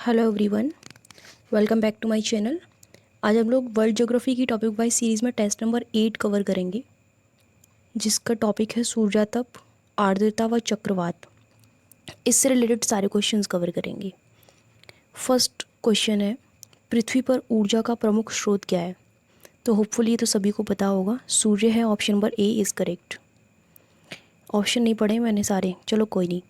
Hello everyone, welcome back to my channel. आज हम लोग वर्ल्ड ज्योग्राफी की टॉपिक वाइज सीरीज़ में टेस्ट नंबर 8 कवर करेंगे, जिसका टॉपिक है सूर्यातप, आर्द्रता व चक्रवात। इससे रिलेटेड सारे क्वेश्चंस कवर करेंगे। फर्स्ट क्वेश्चन है, पृथ्वी पर ऊर्जा का प्रमुख स्रोत क्या है? तो होपफुली ये तो सभी को पता होगा, सूर्य है। Option number A is correct. Option नहीं पढ़े मैंने सारे, चलो कोई नहीं।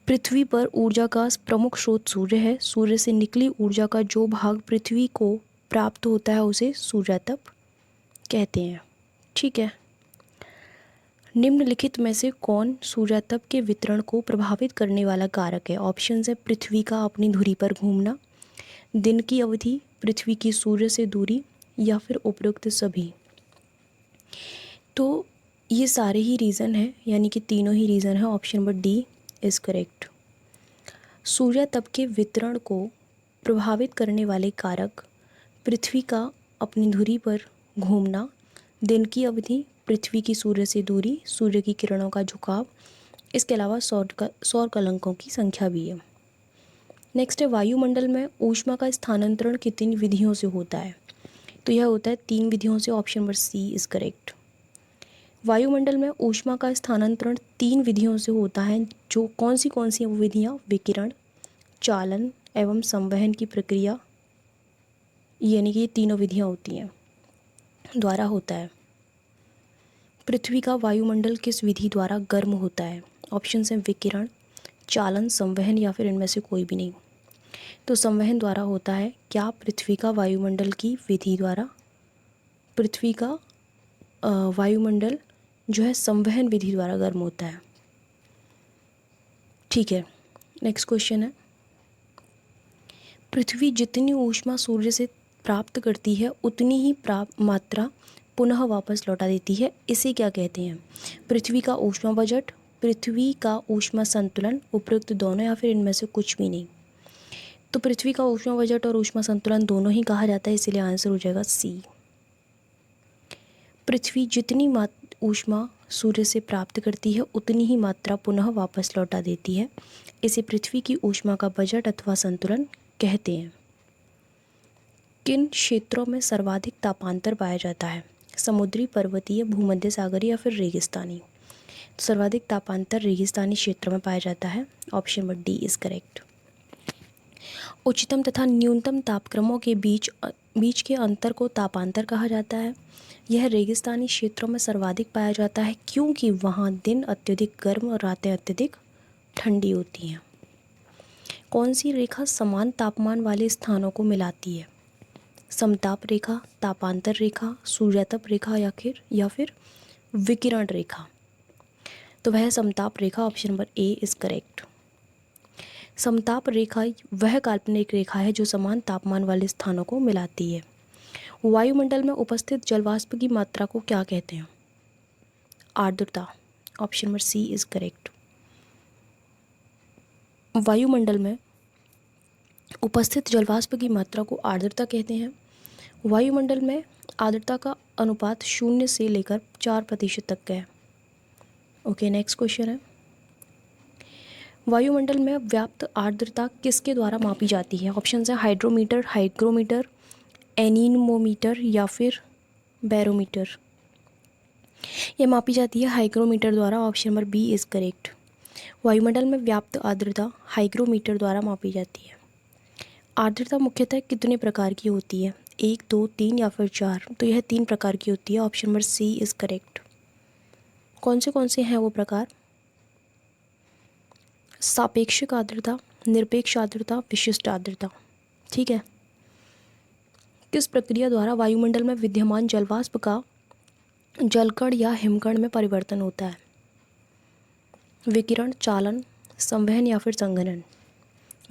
पृथ्वी पर ऊर्जा का प्रमुख स्रोत सूर्य है। सूर्य से निकली ऊर्जा का जो भाग पृथ्वी को प्राप्त होता है उसे सूर्यातप कहते हैं। ठीक है। निम्नलिखित में से कौन सूर्यातप के वितरण को प्रभावित करने वाला कारक है? ऑप्शन है पृथ्वी का अपनी धुरी पर घूमना, दिन की अवधि, पृथ्वी की सूर्य से दूरी, या फिर उपरोक्त सभी। तो ये सारे ही रीज़न हैं, यानी कि तीनों ही रीज़न है। Option number D is correct. सूर्यातप के वितरण को प्रभावित करने वाले कारक पृथ्वी का अपनी धुरी पर घूमना, दिन की अवधि, पृथ्वी की सूर्य से दूरी, सूर्य की किरणों का झुकाव, इसके अलावा सौर कलंकों की संख्या भी है। नेक्स्ट है, वायुमंडल में ऊष्मा का स्थानांतरण कितनी विधियों से होता है? तो यह होता है 3 विधियों से। Option number C is correct. वायुमंडल में ऊष्मा का स्थानांतरण 3 विधियों से होता है। जो कौन सी वो विधियाँ? विकिरण, चालन एवं संवहन की प्रक्रिया, यानी कि ये तीनों विधियाँ होती हैं, द्वारा होता है। पृथ्वी का वायुमंडल किस विधि द्वारा गर्म होता है? ऑप्शन हैं विकिरण, चालन, संवहन, या फिर इनमें से कोई भी नहीं। तो संवहन द्वारा होता है। क्या? पृथ्वी का वायुमंडल की विधि द्वारा पृथ्वी का वायुमंडल जो है संवहन विधि द्वारा गर्म होता है। ठीक है। नेक्स्ट क्वेश्चन है, पृथ्वी जितनी ऊष्मा सूर्य से प्राप्त करती है उतनी ही मात्रा पुनः वापस लौटा देती है। इसे क्या कहते हैं? पृथ्वी का ऊष्मा बजट, पृथ्वी का ऊष्मा संतुलन, उपरोक्त दोनों, या फिर इनमें से कुछ भी नहीं। तो पृथ्वी का ऊष्मा बजट और ऊष्मा संतुलन दोनों ही कहा जाता है, इसलिए आंसर हो जाएगा सी। पृथ्वी जितनी ऊष्मा सूर्य से प्राप्त करती है उतनी ही मात्रा पुनः वापस लौटा देती है। इसे पृथ्वी की ऊष्मा का बजट अथवा संतुलन कहते हैं। किन क्षेत्रों में सर्वाधिक तापांतर पाया जाता है? समुद्री, पर्वतीय, भूमध्य सागरीय, या फिर रेगिस्तानी। सर्वाधिक तापांतर रेगिस्तानी क्षेत्र में पाया जाता है। Option number D is correct. उच्चतम तथा न्यूनतम तापक्रमों के बीच के अंतर को तापांतर कहा जाता है। यह रेगिस्तानी क्षेत्रों में सर्वाधिक पाया जाता है क्योंकि वहाँ दिन अत्यधिक गर्म और रातें अत्यधिक ठंडी होती हैं। कौन सी रेखा समान तापमान वाले स्थानों को मिलाती है? समताप रेखा, तापांतर रेखा, सूर्यातप रेखा, या फिर विकिरण रेखा। तो वह समताप रेखा। Option number A is correct. समताप रेखा वह काल्पनिक रेखा है जो समान तापमान वाले स्थानों को मिलाती है। वायुमंडल में उपस्थित जलवाष्प की मात्रा को क्या कहते हैं? आर्द्रता। Option number C is correct. वायुमंडल में उपस्थित जलवाष्प की मात्रा को आर्द्रता कहते हैं। वायुमंडल में आर्द्रता का अनुपात 0 से लेकर 4% तक का है। ओके, नेक्स्ट क्वेश्चन है, वायुमंडल में व्याप्त आर्द्रता किसके द्वारा मापी जाती है? ऑप्शन है हाइड्रोमीटर, हाइग्रोमीटर, एनीमोमीटर, या फिर बैरोमीटर। यह मापी जाती है हाइग्रोमीटर द्वारा। Option number B is correct. वायुमंडल में व्याप्त आर्द्रता हाइग्रोमीटर द्वारा मापी जाती है। आर्द्रता मुख्यतः कितने प्रकार की होती है? 1, 2, 3, या फिर 4? तो यह 3 प्रकार की होती है। Option number C is correct. कौन से हैं वो प्रकार? सापेक्षिक आर्द्रता, निरपेक्ष आर्द्रता, विशिष्ट आर्द्रता। ठीक है। किस प्रक्रिया द्वारा वायुमंडल में विद्यमान जलवाष्प का जलकण या हिमकण में परिवर्तन होता है? विकिरण, चालन, संवहन, या फिर संघनन।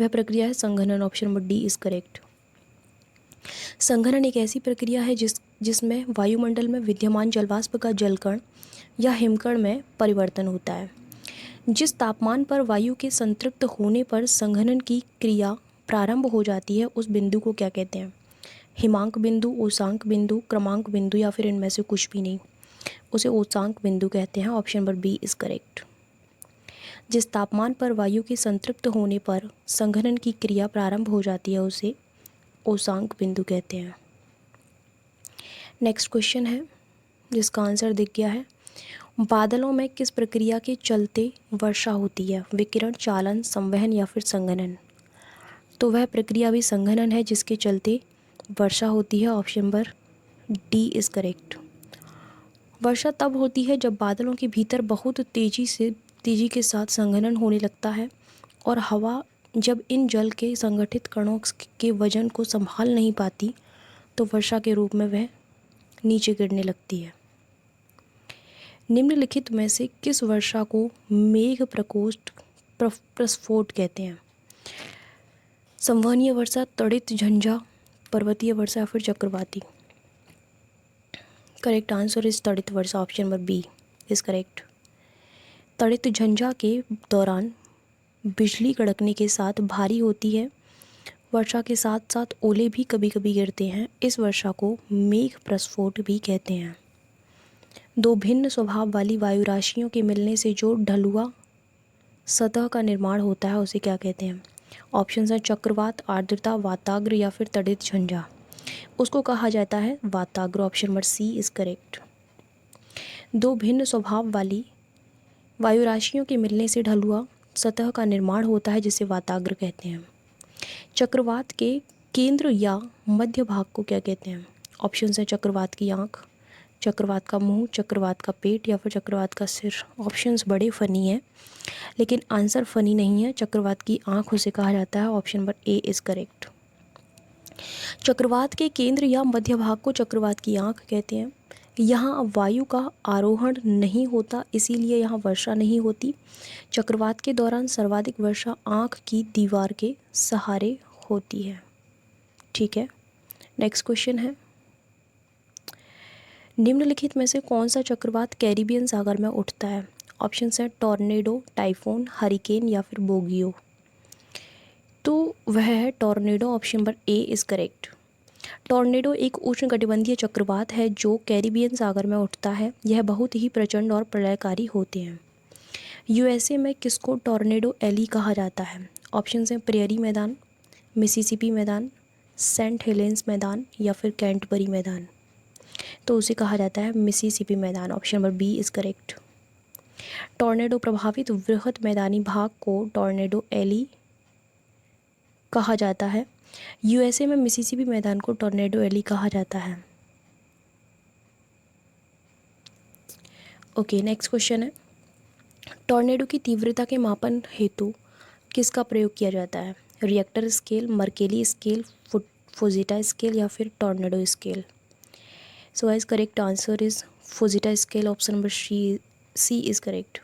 वह प्रक्रिया है संघनन। Option number D is correct. संघनन एक ऐसी प्रक्रिया है जिसमें वायुमंडल में विद्यमान जलवाष्प का जलकण या हिमकण में परिवर्तन होता है। जिस तापमान पर वायु के संतृप्त होने पर संघनन की क्रिया प्रारंभ हो जाती है उस बिंदु को क्या कहते हैं? हिमांक बिंदु, उषांक बिंदु, क्रमांक बिंदु, या फिर इनमें से कुछ भी नहीं। उसे उषांक बिंदु कहते हैं। Option number B is correct. जिस तापमान पर वायु के संतृप्त होने पर संघनन की क्रिया प्रारंभ हो जाती है उसे ओसांक बिंदु कहते हैं। नेक्स्ट क्वेश्चन है जिसका आंसर दिख गया है। बादलों में किस प्रक्रिया के चलते वर्षा होती है? विकिरण, चालन, संवहन या फिर संघनन? तो वह प्रक्रिया भी संघनन है जिसके चलते वर्षा होती है। Option number D is correct. वर्षा तब होती है जब बादलों के भीतर बहुत तेजी के साथ संघनन होने लगता है और हवा जब इन जल के संगठित कणों के वजन को संभाल नहीं पाती तो वर्षा के रूप में वह नीचे गिरने लगती है। निम्नलिखित में से किस वर्षा को मेघ प्रस्फोट कहते हैं? संवहनीय वर्षा, तड़ित झंझा, पर्वतीय वर्षा या फिर चक्रवाती? करेक्ट आंसर इज तड़ित वर्षा। Option number B is correct. तड़ित झंझा के दौरान बिजली कड़कने के साथ भारी होती है। वर्षा के साथ साथ ओले भी कभी कभी गिरते हैं। इस वर्षा को मेघ प्रस्फोट भी कहते हैं। दो भिन्न स्वभाव वाली वायु राशियों के मिलने से जो ढलुआ सतह का निर्माण होता है उसे क्या कहते हैं? ऑप्शन है चक्रवात, आर्द्रता, वाताग्र या फिर तड़ित झंझा। उसको कहा जाता है वाताग्र। Option number C is correct. दो भिन्न स्वभाव वाली वायु राशियों के मिलने से ढलुआ सतह का निर्माण होता है जिसे वाताग्र कहते हैं। चक्रवात के केंद्र या मध्य भाग को क्या कहते हैं? ऑप्शन है चक्रवात की आँख, चक्रवात का मुंह, चक्रवात का पेट या फिर चक्रवात का सिर। ऑप्शंस बड़े फनी हैं लेकिन आंसर फनी नहीं है। चक्रवात की आँख उसे कहा जाता है। Option number A is correct. चक्रवात के केंद्र या मध्य भाग को चक्रवात की आँख कहते हैं। यहाँ वायु का आरोहण नहीं होता इसीलिए यहाँ वर्षा नहीं होती। चक्रवात के दौरान सर्वाधिक वर्षा आँख की दीवार के सहारे होती है। ठीक है, नेक्स्ट क्वेश्चन है। निम्नलिखित में से कौन सा चक्रवात कैरिबियन सागर में उठता है? ऑप्शन है टॉर्नेडो, टाइफून, हरिकेन या फिर बोगियो। तो वह है tornado. Option number A is correct. Tornado एक उष्णकटिबंधीय चक्रवात है जो कैरिबियन सागर में उठता है। यह बहुत ही प्रचंड और प्रलयकारी होते हैं। यूएसए में किसको टॉर्नेडो एली कहा जाता है? ऑप्शन हैं प्रेयरी मैदान, मिसिसिपी मैदान, सेंट हेलेंस मैदान या फिर कैंटबरी मैदान। तो उसे कहा जाता है मिसिसिपी मैदान। Option number B is correct. Tornado प्रभावित वृहद मैदानी भाग को टॉर्नेडो एली कहा जाता है। यूएसए में मिसिसिपी मैदान को टॉर्नेडो एली कहा जाता है। ओके, नेक्स्ट क्वेश्चन है। टॉर्नेडो की तीव्रता के मापन हेतु किसका प्रयोग किया जाता है? Richter scale, Mercalli scale, Fujita scale या फिर tornado scale? So guys correct answer is Fujita scale. Option number C is correct.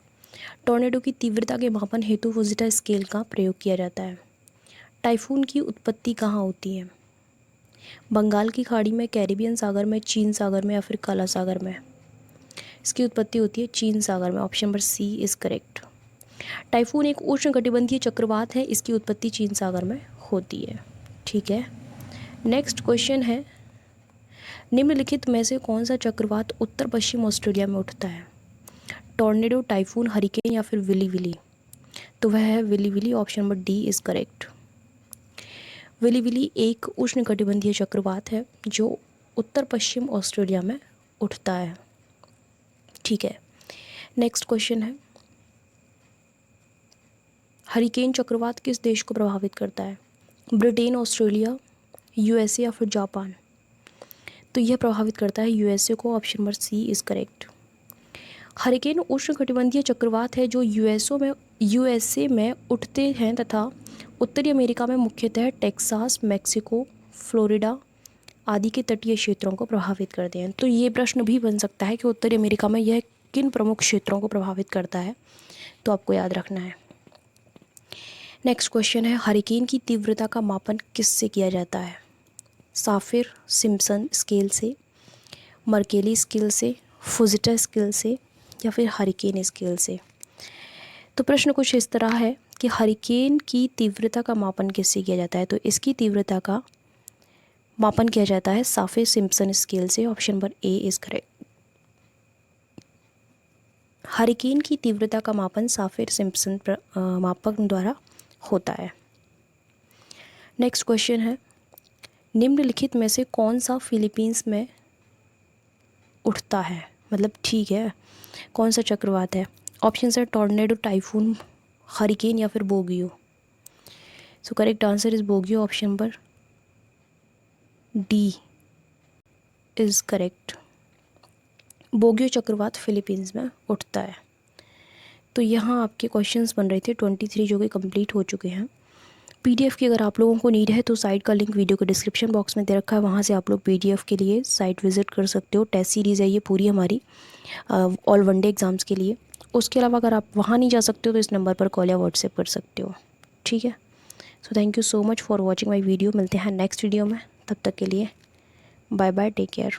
Tornado की तीव्रता के मापन हेतु फुजिटा स्केल का प्रयोग किया जाता है। टाइफून की उत्पत्ति कहाँ होती है? बंगाल की खाड़ी में, कैरिबियन सागर में, चीन सागर में या फिर काला सागर में? इसकी उत्पत्ति होती है चीन सागर में। Option number C is correct. Typhoon एक उष्णकटिबंधीय चक्रवात है। इसकी उत्पत्ति चीन सागर में होती है। ठीक है, नेक्स्ट क्वेश्चन है। निम्नलिखित में से कौन सा चक्रवात उत्तर पश्चिम ऑस्ट्रेलिया में उठता है? टॉर्नेडो, टाइफून, हरिकेन या फिर विली विली? तो वह है willy willy. Option number D is correct. Willy willy एक उष्णकटिबंधीय चक्रवात है जो उत्तर पश्चिम ऑस्ट्रेलिया में उठता है। ठीक है, नेक्स्ट क्वेश्चन है। हरिकेन चक्रवात किस देश को प्रभावित करता है? ब्रिटेन, ऑस्ट्रेलिया, यूएसए या फिर जापान? तो यह प्रभावित करता है यूएसए को। Option number C is correct. Hurricane उष्णकटिबंधीय चक्रवात है जो यूएसए में उठते हैं तथा उत्तरी अमेरिका में मुख्यतः टेक्सास, मैक्सिको, फ्लोरिडा आदि के तटीय क्षेत्रों को प्रभावित करते हैं। तो ये प्रश्न भी बन सकता है कि उत्तरी अमेरिका में यह किन प्रमुख क्षेत्रों को प्रभावित करता है, तो आपको याद रखना है। नेक्स्ट क्वेश्चन है। हरिकेन की तीव्रता का मापन किससे किया जाता है? साफिर सिम्पसन स्केल से, मर्केली स्केल से, फुजिटा स्केल से या फिर हरिकेन स्केल से? तो प्रश्न कुछ इस तरह है कि हरिकेन की तीव्रता का मापन किससे किया जाता है? तो इसकी तीव्रता का मापन किया जाता है साफिर सिम्पसन स्केल से। Option number A is correct. Hurricane की तीव्रता का मापन साफिर सिम्पसन मापक द्वारा होता है। नेक्स्ट क्वेश्चन है, निम्नलिखित में से कौन सा फिलीपींस में उठता है, मतलब ठीक है, कौन सा चक्रवात है? ऑप्शन है टॉर्नेडो, टाइफून, हरिकेन या फिर Baguio. So correct answer is Baguio, option number D is correct. Baguio चक्रवात फिलीपींस में उठता है। तो यहाँ आपके क्वेश्चंस बन रहे थे 23 जो कि कंप्लीट हो चुके हैं। पीडीएफ की अगर आप लोगों को नीड है तो साइट का लिंक वीडियो के डिस्क्रिप्शन बॉक्स में दे रखा है, वहाँ से आप लोग पीडीएफ के लिए साइट विजिट कर सकते हो। टेस्ट सीरीज़ है ये पूरी हमारी ऑल वन डे एग्ज़ाम्स के लिए। उसके अलावा अगर आप वहाँ नहीं जा सकते हो तो इस नंबर पर कॉल या व्हाट्सएप कर सकते हो, ठीक है। So thank you so much for watching my video. मिलते हैं नेक्स्ट वीडियो में, तब तक के लिए बाय बाय, टेक केयर।